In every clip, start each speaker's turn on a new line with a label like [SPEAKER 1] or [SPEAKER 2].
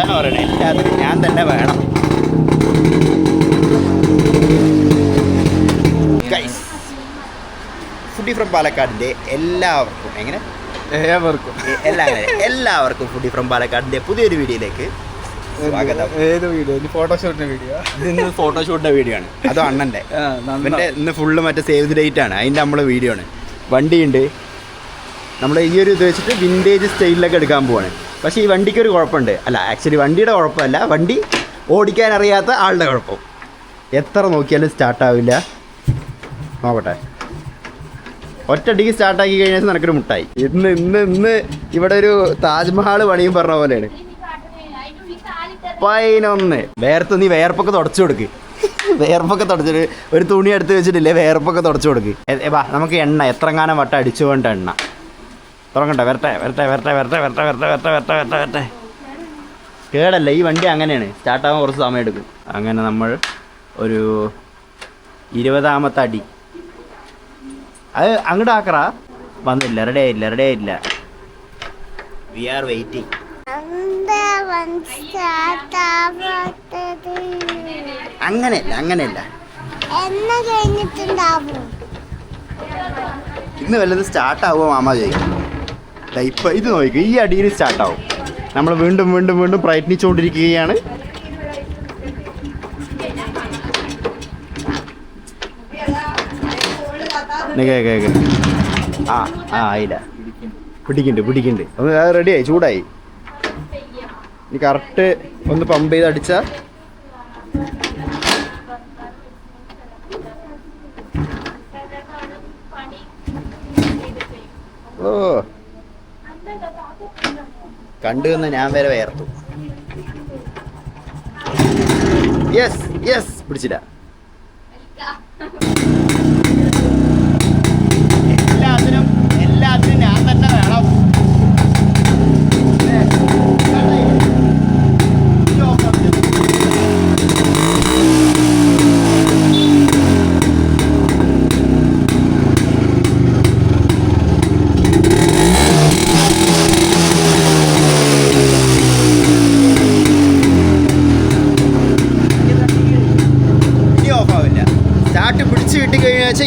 [SPEAKER 1] അതാണ് പറയണത്, എല്ലാത്തിനും ഞാൻ തന്നെ വേണം. ഗൈസ്, ഫുഡി ഫ്രം പാലക്കാടിൻ്റെ എല്ലാവർക്കും എല്ലാവർക്കും ഫുഡി ഫ്രം പാലക്കാടിൻ്റെ പുതിയൊരു വീഡിയോയിലേക്ക് സ്വാഗതം.
[SPEAKER 2] ഏത് വീഡിയോ? ഫോട്ടോഷൂട്ടിന്റെ വീഡിയോ.
[SPEAKER 1] ഇന്ന് ഫോട്ടോഷൂട്ടിന്റെ വീഡിയോ ആണ്. അതും അണ്ണൻ്റെ. അവൻ്റെ ഇന്ന് ഫുള്ള് മറ്റേ സേവ് ദി ഡേറ്റ് ആണ്. അതിൻ്റെ നമ്മളെ വീഡിയോ ആണ്. വണ്ടിയുണ്ട്. നമ്മൾ ഈ ഒരു ഇത് വെച്ചിട്ട് വിൻറ്റേജ് സ്റ്റൈലിലൊക്കെ എടുക്കാൻ പോവാണ്. പക്ഷേ ഈ വണ്ടിക്കൊരു കുഴപ്പമുണ്ട്. അല്ല, ആക്ച്വലി വണ്ടിയുടെ കുഴപ്പമല്ല, വണ്ടി ഓടിക്കാൻ അറിയാത്ത ആളുടെ കുഴപ്പം. എത്ര നോക്കിയാലും സ്റ്റാർട്ടാവില്ല. നോക്കട്ടെ, ഒറ്റയടിക്ക് സ്റ്റാർട്ടാക്കി കഴിഞ്ഞാൽ നിനക്കൊരു മുട്ടായി. ഇന്ന് ഇന്ന് ഇന്ന് ഇവിടെ ഒരു താജ്മഹാൾ പണിയും പറഞ്ഞ പോലെയാണ്. 11 വേർത്ത് നീ വേർപ്പൊക്കെ തുടച്ചു കൊടുക്ക്. വേർപ്പൊക്കെ തുടച്ചിട്ട് ഒരു തുണി എടുത്ത് വെച്ചിട്ടില്ലേ, വേർപ്പൊക്കെ തുടച്ചു കൊടുക്ക്. വാ, നമുക്ക് എണ്ണ എത്രങ്ങാനം വട്ടം അടിച്ചു വേണ്ട എണ്ണ തുടങ്ങട്ടെ. വരട്ടെ. കേടല്ല, ഈ വണ്ടി അങ്ങനെയാണ്, സ്റ്റാർട്ടാകാൻ കുറച്ച് സമയം എടുക്കും. അങ്ങനെ നമ്മൾ ഒരു 20ാമത്തെ അടി അത് അങ്ങോട്ട് ആക്കറാ. വന്നില്ല, റെഡി ആയില്ല. We are waiting. അങ്ങനെയല്ല ഇന്ന് വല്ലതും സ്റ്റാർട്ടാവുമോ മാമ ചോദിക്കും. ഇപ്പം ഇത് നോക്കും, ഈ അടിയിൽ സ്റ്റാർട്ടാവും. നമ്മൾ വീണ്ടും പ്രയത്നിച്ചുകൊണ്ടിരിക്കുകയാണ്. കേക്ക് ആയില്ല. പിടിക്കുന്നുണ്ട്. ഒന്ന് റെഡിയായി, ചൂടായി. ഇനി കറക്റ്റ് ഒന്ന് പമ്പ് ചെയ്ത് അടിച്ചാൽ ഓ കണ്ടു എന്ന് ഞാൻ വരെ വേർത്തു. യെസ് പിടിച്ചില്ല. എല്ലാത്തിനും ഞാൻ തന്നെ വേണം.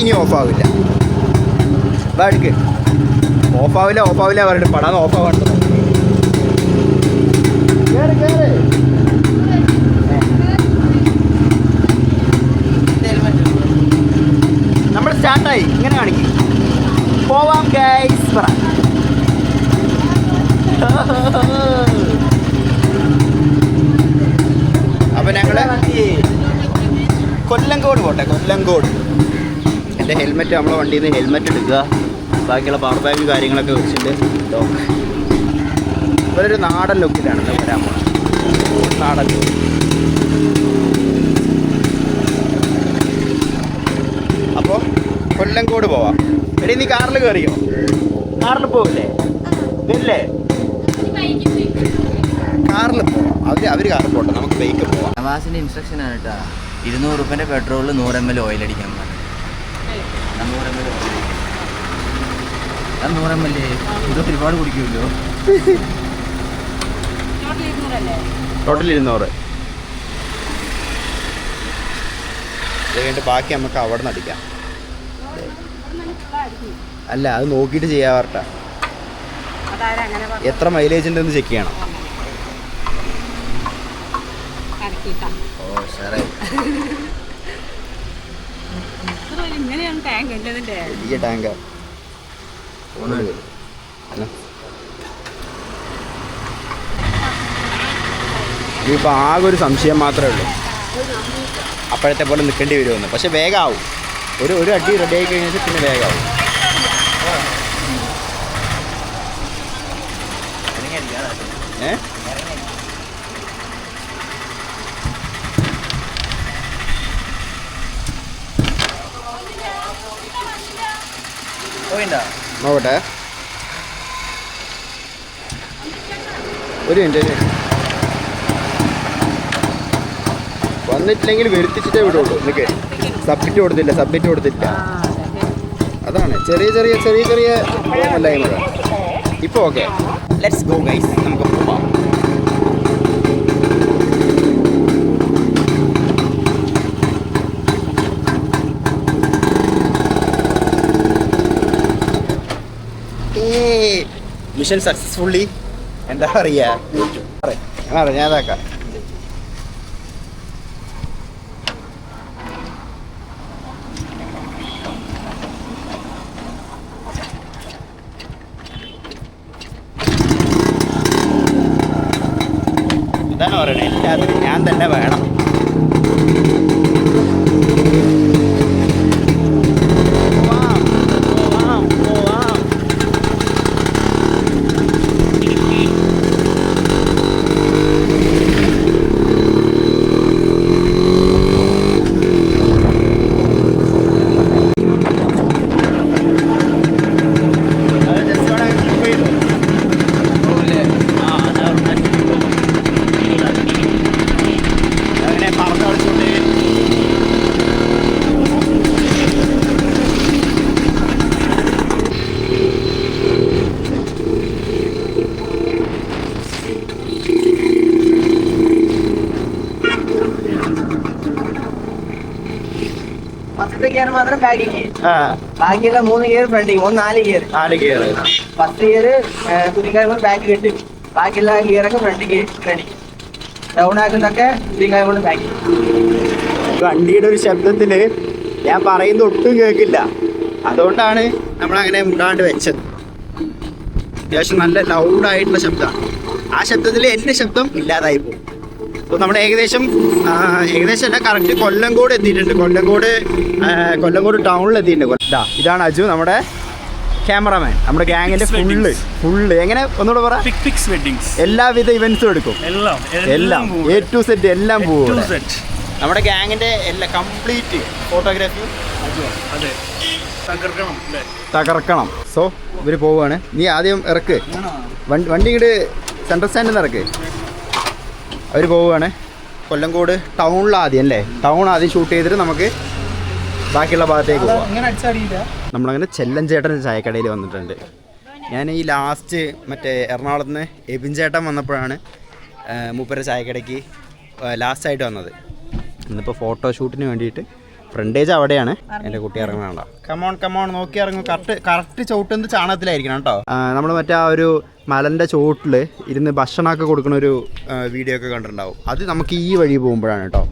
[SPEAKER 1] ഇനി ഓഫാവില്ല. ബാക്ക് ഓഫാവില്ല പറഞ്ഞിട്ട് പടാന്ന് ഓഫാവാണ്ട്. നമ്മൾ സ്റ്റാർട്ടായി. ഇങ്ങനെ കാണിക്കും. പോവാം ഗൈസ് പറ. അപ്പൊ ഞങ്ങള് കൊല്ലങ്കോട് പോട്ടെ. എൻ്റെ ഹെൽമെറ്റ്, നമ്മളെ വണ്ടിയിൽ നിന്ന് ഹെൽമെറ്റ് എടുക്കുക. ബാക്കിയുള്ള പവർ ബാഗ് കാര്യങ്ങളൊക്കെ വെച്ചിട്ട് ലോക്ക്. ഇവരൊരു നാടൻ ലുക്കിലാണ് വരാൻ പോകുന്നത്. നാടൻ ലുക്ക്. അപ്പോൾ കൊല്ലങ്കോട് പോവാം. എടീ, നീ കാറിൽ കയറിയോ? കാറിൽ പോവില്ലേ? ഇല്ലേ, കാറിൽ പോവാം. അവർ കാറിൽ പോട്ടെ, നമുക്ക് ബൈക്ക് പോവാം.
[SPEAKER 3] നവാസിൻ്റെ ഇൻസ്ട്രക്ഷൻ ആണ് കേട്ടോ. 200 രൂപേൻ്റെ പെട്രോളിൽ 100 ml ഓയിൽ അടിക്കാൻ പറഞ്ഞു. 100 ml ഓയിൽ. ഞാൻ 100 ml ഇത് ഒരുപാട് കുടിക്കുമല്ലോ.
[SPEAKER 1] ടോട്ടൽ 200. അത് കഴിഞ്ഞിട്ട് ബാക്കി നമുക്ക് അവിടെ നിന്ന് അടിക്കാം. അല്ല, അത് നോക്കിയിട്ട് ചെയ്യാവാറട്ട. എത്ര മൈലേജ് ഉണ്ടെന്ന് ചെക്ക് ചെയ്യണം.
[SPEAKER 3] ഓ സാറേ,
[SPEAKER 1] വലിയ ടാങ്കാ. ഇതിപ്പോൾ ആകെ ഒരു സംശയം മാത്രമേ ഉള്ളൂ, അപ്പോഴത്തെ പോലെ നിൽക്കേണ്ടി വരുമെന്ന്. പക്ഷെ വേഗമാവും. ഒരു അടി റെഡി ആയി കഴിഞ്ഞാൽ പിന്നെ വേഗമാവും. നോക്കട്ടെ, ഒരു മിനിറ്റ്. വന്നിട്ടില്ലെങ്കിൽ വരുത്തിച്ചിട്ടേ വിടുള്ളൂ. നിനക്ക് സബ്മിറ്റ് കൊടുത്തില്ല. അതാണ് ചെറിയ അല്ലായ്മ. ഇപ്പോൾ ഓക്കെ, ലെറ്റ്സ് ഗോ ഗൈസ്, നമുക്ക് പോവാം. മിഷൻ സക്സസ്ഫുള്ളി എന്താ പറയുക ഞാൻ അതാക്കാം. എന്താണ് പറയണേ, ഞാൻ തന്നെ വേണം.
[SPEAKER 3] ഗിയർ മാത്രം ബാക്കിക്ക്, ബാക്കിയുള്ള 3 ഗിയർ ഫ്രണ്ടിങ്, 4 ഗിയർ.
[SPEAKER 1] 4 ഗിയർ.
[SPEAKER 3] 10 ഗിയർ കുതിക്കായപ്പോൾ ബാക്ക് കെട്ടി, ബാക്കിയുള്ള ഗിയറൊക്കെ ഫ്രണ്ടിക്ക് റെഡി. ഡൗൺ ആക്കുന്നതൊക്കെ കുതിക്കായപ്പോൾ ബാക്കി.
[SPEAKER 1] വണ്ടിയുടെ ഒരു ശബ്ദത്തില് ഞാൻ പറയുന്നത് ഒട്ടും കേൾക്കില്ല, അതുകൊണ്ടാണ് നമ്മളങ്ങനെ മുടാണ്ട് വെച്ചത്. അത്യാവശ്യം നല്ല ലൗഡായിട്ടുള്ള ശബ്ദമാണ്. ആ ശബ്ദത്തിൽ എൻ്റെ ശബ്ദം ഇല്ലാതായി പോകും. അപ്പോൾ നമ്മൾ ഏകദേശം അല്ല, കറക്റ്റ് കൊല്ലങ്കോട് എത്തിയിട്ടുണ്ട്. കൊല്ലങ്കോട് ടൗണിൽ എത്തിയിട്ടുണ്ട്. ഇതാണ് അജു, നമ്മുടെ ക്യാമറമാൻ, നമ്മുടെ ഗ്യാങ്ങിന്റെ ഫുള്ള് എങ്ങനെ ഒന്നുകൂടെ പറ.
[SPEAKER 2] പിക്സ് വെഡിങ്സ് എല്ലാവിധ
[SPEAKER 1] ഇവന്റ്സും എടുക്കും, എല്ലാം A to Z എല്ലാം പോകും. നമ്മുടെ ഗ്യാങ്ങിന്റെ എല്ലാ കംപ്ലീറ്റ് ഫോട്ടോഗ്രാഫി
[SPEAKER 2] അതെ
[SPEAKER 1] തകർക്കണം. സോ ഇവര് പോവുകയാണ്. നീ ആദ്യം ഇറക്ക് വണ്ടി, ഇങ്ങോട്ട് സെൻട്രൽ സ്റ്റാൻഡിൽ നിന്ന് ഇറക്ക്. അവർ പോവുകയാണ് കൊല്ലങ്കോട് ടൗണിൽ ആദ്യം അല്ലേ, ടൗൺ ആദ്യം ഷൂട്ട് ചെയ്തിട്ട് നമുക്ക് ബാക്കിയുള്ള ഭാഗത്തേക്ക് പോവാം. നമ്മളങ്ങനെ ചെല്ലഞ്ചേട്ടൻ ചായക്കടയിൽ വന്നിട്ടുണ്ട്. ഞാൻ ഈ ലാസ്റ്റ് മറ്റേ എറണാകുളത്ത് നിന്ന് എബിൻ ചേട്ടൻ വന്നപ്പോഴാണ് മൂപ്പര ചായക്കടയ്ക്ക് ലാസ്റ്റായിട്ട് വന്നത്. ഇന്നിപ്പോൾ ഫോട്ടോഷൂട്ടിന് വേണ്ടിയിട്ട് ഫ്രണ്ടേജ് അവിടെയാണ്. എൻ്റെ കുട്ടി ഇറങ്ങണോ, കമോൺ നോക്കി ഇറങ്ങും. കറക്റ്റ് ചവിട്ടുന്നത് ചാണകത്തിലായിരിക്കണം കേട്ടോ. നമ്മൾ മറ്റേ ആ ഒരു മലൻ്റെ ചുവട്ടിൽ ഇരുന്ന് ഭക്ഷണമൊക്കെ കൊടുക്കുന്ന ഒരു വീഡിയോ ഒക്കെ കണ്ടിട്ടുണ്ടാവും. അത് നമുക്ക് ഈ വഴി പോകുമ്പോഴാണ് കേട്ടോ.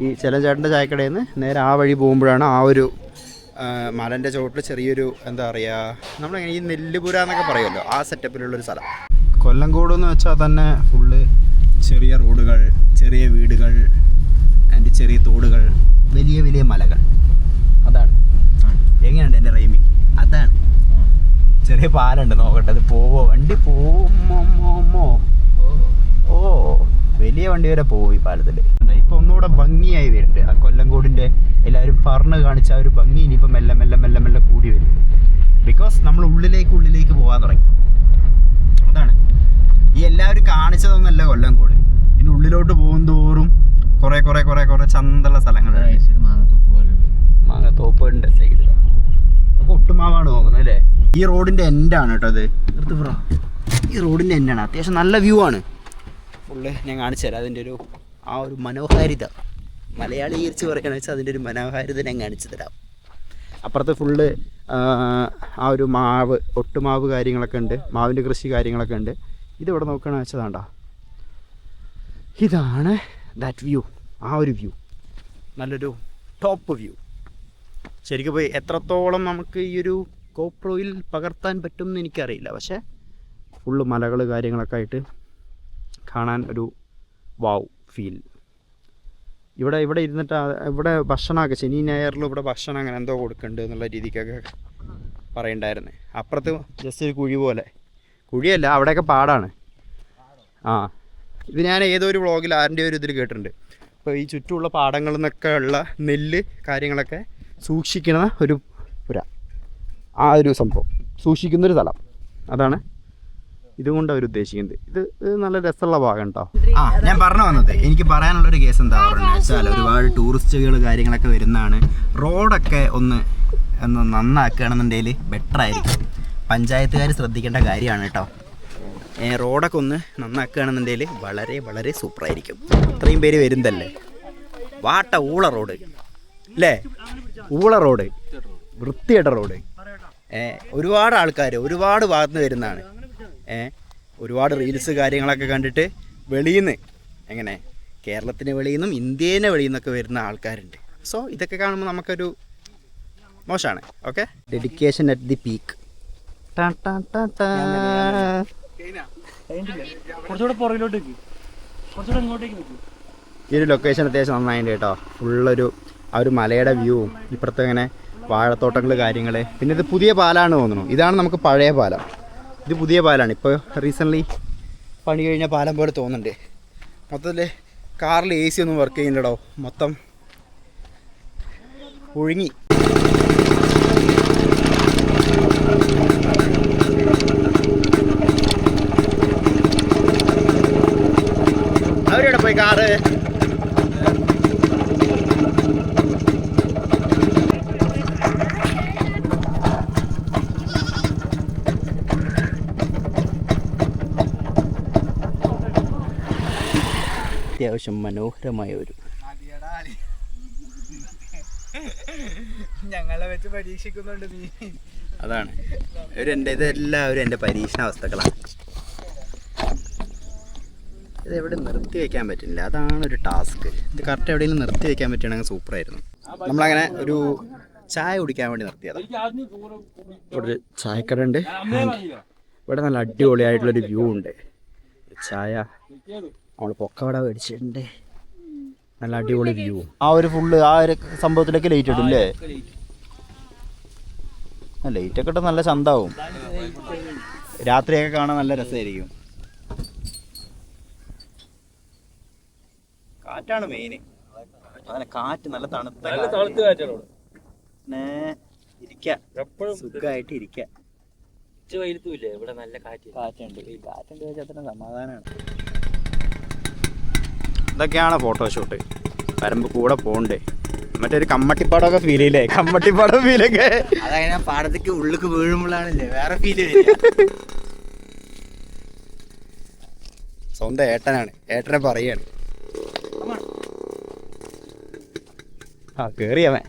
[SPEAKER 1] ഈ ചേട്ടൻ്റെ ചായക്കടയിൽ നിന്ന് നേരെ ആ വഴി പോകുമ്പോഴാണ് ആ ഒരു മലൻ്റെ ചുവട്ടിൽ ചെറിയൊരു എന്താ പറയുക, നമ്മളിങ്ങനെ ഈ നെല്ലുപുര എന്നൊക്കെ പറയുമല്ലോ, ആ സെറ്റപ്പിലുള്ളൊരു സ്ഥലം. കൊല്ലങ്കോട് എന്ന് വെച്ചാൽ തന്നെ ഫുള്ള് ചെറിയ റോഡുകൾ, ചെറിയ വീടുകൾ ആൻഡ് ചെറിയ തോടുകൾ, വലിയ വലിയ മലകൾ. അതാണ് എങ്ങനെയുണ്ട് എൻ്റെ റൈമിങ്? അതാണ്. ചെറിയ പാലുണ്ട്, നോക്കട്ടെ അത് വണ്ടി പോവുമോ? ഓ വലിയ വണ്ടി വരെ പോകും ഈ പാലത്തിൽ. ഇപ്പം ഒന്നുകൂടെ ഭംഗിയായി വരുന്നുണ്ട്. ആ കൊല്ലങ്കോടിൻ്റെ എല്ലാവരും പറഞ്ഞ് കാണിച്ച ആ ഒരു ഭംഗി ഇനിയിപ്പോൾ മെല്ലെ കൂടി വരും. ബിക്കോസ് നമ്മൾ ഉള്ളിലേക്ക് പോകാൻ തുടങ്ങി. അതാണ് ഈ എല്ലാവരും കാണിച്ചതൊന്നുമല്ല കൊല്ലങ്കോട്. ഇതിൻ്റെ ഉള്ളിലോട്ട് പോകും തോറും കുറേ ചന്തള്ള സ്ഥലങ്ങളുണ്ട്. മാങ്ങത്തോപ്പ് ഉണ്ട് സൈഡിൽ. അപ്പോൾ ഒട്ടുമാവാണ് തോന്നുന്നത് അല്ലേ? ഈ റോഡിൻ്റെ എൻഡാണ് കേട്ടോ അത്. ഈ റോഡിൻ്റെ എൻഡാണ്. അത്യാവശ്യം നല്ല വ്യൂ ആണ്. ഫുള്ള് ഞാൻ കാണിച്ചു തരാം അതിൻ്റെ ആ ഒരു മനോഹാരിത. മലയാളി ഈർച്ച് പറയുകയാണെന്ന് വെച്ചാൽ അതിൻ്റെ ഒരു മനോഹാരിത ഞാൻ കാണിച്ചു തരാം. അപ്പുറത്ത് ഫുള്ള് ആ ഒരു ഒട്ടുമാവ് കാര്യങ്ങളൊക്കെ ഉണ്ട്, മാവിൻ്റെ കൃഷി കാര്യങ്ങളൊക്കെ ഉണ്ട്. ഇതിവിടെ നോക്കുകയാണെന്ന് വെച്ചതാണ്ടാ, ഇതാണ് ദാറ്റ് വ്യൂ. ആ ഒരു വ്യൂ നല്ലൊരു ടോപ്പ് വ്യൂ. ശരിക്കും പോയി എത്രത്തോളം നമുക്ക് ഈ ഒരു ഗോപ്രോയിൽ പകർത്താൻ പറ്റും എന്ന് എനിക്കറിയില്ല. പക്ഷേ ഫുള്ള് മലകൾ കാര്യങ്ങളൊക്കെ ആയിട്ട് കാണാൻ ഒരു വാവ് ഫീൽ. ഇവിടെ ഇരുന്നിട്ട് ഇവിടെ ഭക്ഷണമൊക്കെ ശനി ഞായറിലും ഇവിടെ ഭക്ഷണം അങ്ങനെ എന്തോ കൊടുക്കുന്നുണ്ട് എന്നുള്ള രീതിക്കൊക്കെ പറയണ്ടായിരുന്നു. അപ്പുറത്ത് ജസ്റ്റ് ഒരു കുഴി പോലെ, കുഴിയല്ല അവിടെയൊക്കെ പാടാണ്. ഇത് ഞാൻ ഏതോ ഒരു വ്ളോഗിൽ ആരുടെ ഒരു ഇതിൽ കേട്ടിട്ടുണ്ട്. അപ്പോൾ ഈ ചുറ്റുമുള്ള പാടങ്ങളിൽ നിന്നൊക്കെ ഉള്ള നെല്ല് കാര്യങ്ങളൊക്കെ സൂക്ഷിക്കുന്ന ഒരു പുര, ആ ഒരു സംഭവം സൂക്ഷിക്കുന്നൊരു സ്ഥലം. അതാണ് ഇതുകൊണ്ട് അവർ ഉദ്ദേശിക്കുന്നത്. ഇത് നല്ല രസമുള്ള ഭാഗം കേട്ടോ. ഞാൻ പറഞ്ഞു വന്നത്, എനിക്ക് പറയാനുള്ളൊരു കേസ് എന്താ പറയുന്നത് വെച്ചാൽ, ഒരുപാട് ടൂറിസ്റ്റുകൾ കാര്യങ്ങളൊക്കെ വരുന്നതാണ്. റോഡൊക്കെ ഒന്ന് നന്നാക്കുകയാണെന്നുണ്ടെങ്കിൽ ബെറ്റർ ആയിരിക്കും. പഞ്ചായത്തുകാർ ശ്രദ്ധിക്കേണ്ട കാര്യമാണ് കേട്ടോ. റോഡൊക്കെ ഒന്ന് നന്നാക്കുകയാണെന്നുണ്ടെങ്കിൽ വളരെ സൂപ്പറായിരിക്കും. ഇത്രയും പേര് വരുന്നതല്ലേ. ഊള റോഡ് അല്ലേ, ഊള റോഡ്, വൃത്തിയുടെ റോഡ്. ഒരുപാട് ആൾക്കാർ ഒരുപാട് ഭാഗത്ത് നിന്ന് വരുന്നതാണ്. ഒരുപാട് റീൽസ് കാര്യങ്ങളൊക്കെ കണ്ടിട്ട് വെളിയിൽ നിന്ന് എങ്ങനെ കേരളത്തിന് വെളിയിൽ നിന്നും ഇന്ത്യനെ വെളിയിൽ നിന്നൊക്കെ വരുന്ന ആൾക്കാരുണ്ട്. സോ ഇതൊക്കെ കാണുമ്പോൾ നമുക്കൊരു മോശമാണ്. Okay, dedication at the peak.
[SPEAKER 2] കുറച്ചുകൂടെ പുറകിലോട്ട് കുറച്ചുകൂടെ ഇങ്ങോട്ടേക്ക് നിൽക്കും.
[SPEAKER 1] ഈ ഒരു ലൊക്കേഷൻ അത്യാവശ്യം നന്നായിട്ട് കേട്ടോ. ഫുള്ളൊരു ആ ഒരു മലയുടെ വ്യൂവും ഇപ്പുറത്ത് ഇങ്ങനെ വാഴത്തോട്ടങ്ങൾ കാര്യങ്ങൾ. പിന്നെ ഇത് പുതിയ പാലാണ് തോന്നുന്നു. ഇതാണ് നമുക്ക് പഴയ പാലം. ഇത് പുതിയ പാലാണ്. ഇപ്പോൾ റീസെൻ്റ്ലി പണി കഴിഞ്ഞ പാലം പോലെ തോന്നുന്നുണ്ട്. മൊത്തത്തിൽ കാറിൽ AC ഒന്നും വർക്ക് ചെയ്യുന്നില്ലടോ, മൊത്തം ഒഴുങ്ങി. അവരെവിടെ പോയി കാറ്? അത്യാവശ്യം മനോഹരമായ ഒരു
[SPEAKER 2] ഞങ്ങളെ വെച്ച് പരീക്ഷിക്കുന്നുണ്ട് നീ.
[SPEAKER 1] അതാണ് ഇതെല്ലാവരും എൻ്റെ പരീക്ഷണാവസ്ഥകളാണ്. ഇതെവിടെ നിർത്തി വയ്ക്കാൻ പറ്റില്ല, അതാണൊരു ടാസ്ക്. ഇത് കറക്റ്റ് എവിടെയെങ്കിലും നിർത്തി വയ്ക്കാൻ പറ്റുകയാണെങ്കിൽ സൂപ്പറായിരുന്നു. നമ്മളങ്ങനെ ഒരു ചായ കുടിക്കാൻ വേണ്ടി നിർത്തിയതാണ്. ഇവിടെ ഒരു ചായക്കട ഉണ്ട്. ഇവിടെ നല്ല അടിപൊളിയായിട്ടുള്ളൊരു വ്യൂ ഉണ്ട്. ചായ നമ്മൾ പൊക്കവട മേടിച്ചിട്ടുണ്ട്. നല്ല അടിപൊളി വ്യൂ. ആ ഒരു ഫുള്ള് ആ ഒരു സംഭവത്തിലൊക്കെ ലൈറ്റ് ഇടും അല്ലേ? ലൈറ്റൊക്കെ ഇട്ട് നല്ല ചന്താവും. രാത്രിയൊക്കെ കാണാൻ നല്ല രസമായിരിക്കും. കാറ്റാണ് മെയിന്. അങ്ങനെ കാറ്റ് നല്ല തണുത്ത സുഖമായിട്ട് ഇരിക്കാം.
[SPEAKER 3] ഇവിടെ നല്ല
[SPEAKER 1] കാറ്റുണ്ട്. ഈ കാറ്റുണ്ട് വെച്ചാൽ തന്നെ സമാധാനമാണ്. ഇതൊക്കെയാണ് ഫോട്ടോഷൂട്ട്. വരുമ്പോൾ കൂടെ പോകണ്ടേ. മറ്റൊരു കമ്മട്ടിപ്പാടമൊക്കെ ഫീൽ ചെയ്യില്ലേ? കമ്മട്ടിപ്പാടം ഫീലൊക്കെ
[SPEAKER 3] അതങ്ങനെ പാടത്തേക്ക് ഉള്ളിക്ക് വീഴുമ്പോഴാണല്ലേ വേറെ ഫീല്.
[SPEAKER 1] സ്വന്തം ഏട്ടനാണ്, ഏട്ടനെ പറയാണ്. ആ കേറിയവൻ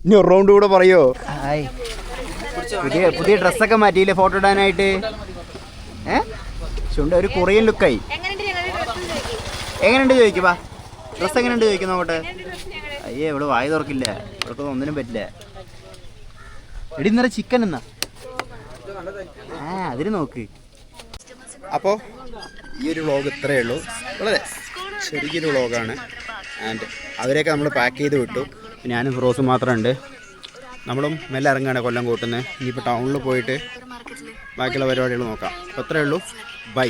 [SPEAKER 1] ഇനി ഒരു റൗണ്ട് കൂടെ പറയോ? പുതിയ ഡ്രസ്സൊക്കെ മാറ്റിയില്ലേ ഫോട്ടോ ഇടാനായിട്ട്? ചുണ്ട ഒരു കൊറിയൻ ലുക്കായി. എങ്ങനെയുണ്ട് ചോദിക്കുവാ? ഡ്രസ്സ് എങ്ങനെയുണ്ട് ചോദിക്കുന്നു നോക്കട്ടെ. അയ്യേ ഇവിടെ വായി തുറക്കില്ല, ഇവർക്ക് ഒന്നിനും പറ്റില്ല. എടി ഇന്നലെ ചിക്കൻ എന്നാ അതിന് നോക്ക്. അപ്പോൾ ഈ ഒരു വ്ളോഗ് ഇത്രയേ ഉള്ളൂ. വളരെ ചെറിയൊരു വ്ളോഗാണ്. ആൻഡ് അവരെയൊക്കെ നമ്മൾ പാക്ക് ചെയ്ത് വിട്ടു. ഞാനും ഫിറോസും മാത്രമുണ്ട്. നമ്മളും മെല്ലെ ഇറങ്ങുകയാണ് കൊല്ലം കൂട്ടുന്നത്. ഇനിയിപ്പോൾ ടൗണിൽ പോയിട്ട് ബാക്കിയുള്ള പരിപാടികൾ നോക്കാം. അപ്പോൾ അത്രയേ ഉള്ളൂ. ബൈ.